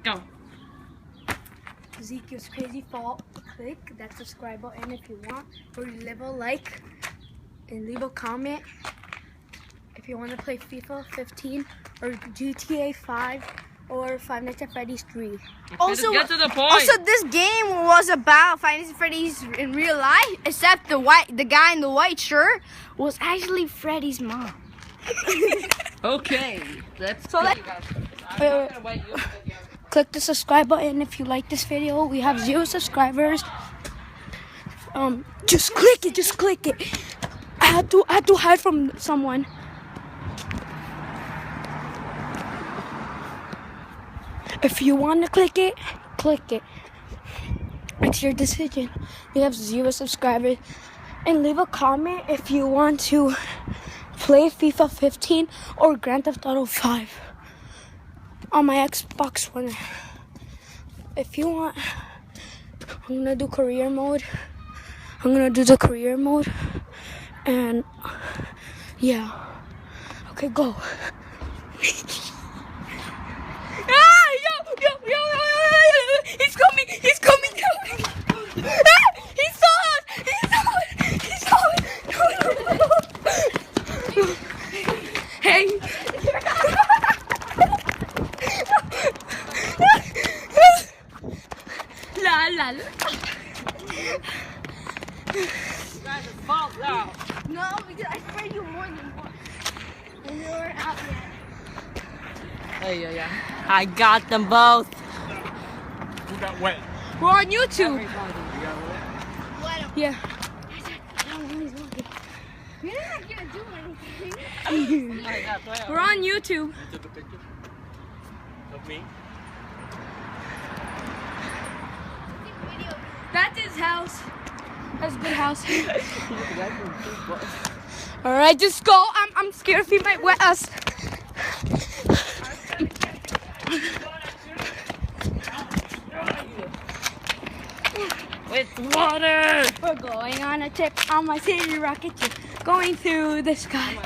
Go. Ezekiel's Crazy Fall. Click that subscribe button if you want, or leave a like and leave a comment if you want to play FIFA 15 or GTA 5 or Five Nights at Freddy's 3. Also, get to the point. Also, this game was about Five Nights at Freddy's in real life, except the guy in the white shirt was actually Freddy's mom. Okay, let's So go. let- Click the subscribe button if you like this video. We have 0 subscribers. Just click it. Just click it. I had to hide from someone. If you want to click it, click it. It's your decision. We have 0 subscribers. And leave a comment if you want to play FIFA 15 or Grand Theft Auto 5 on my Xbox One. If you want, I'm gonna do career mode. I'm gonna do the career mode. And yeah. Okay, go. He's coming! He's coming! He saw us! He saw us! He saw us! Hey! La la la! No, because I sprayed you more than once. And you weren't out yet. Yeah. I got them both. Who got wet? We're on YouTube! You got wet? Yeah. You're not gonna do anything. We're on YouTube. You took a picture of me? That's his house. That's a good house. Alright, just go. I'm scared if he might wet us. With water. We're going on a trip on my city rocket ship, going through the sky.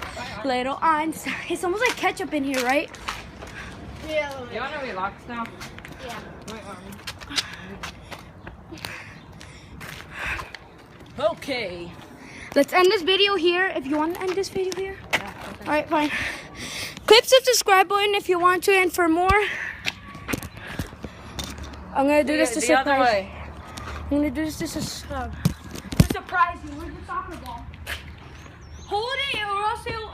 Little on. It's almost like ketchup in here, right? Yeah. You want to relax now? Yeah. Okay. Let's end this video here. If you want to end this video here. Alright, fine. Click the subscribe button if you want to, and for more, I'm gonna do this to The other surprise. way. I'm gonna do this to surprise you. Where's the soccer ball? Hold it, or else it'll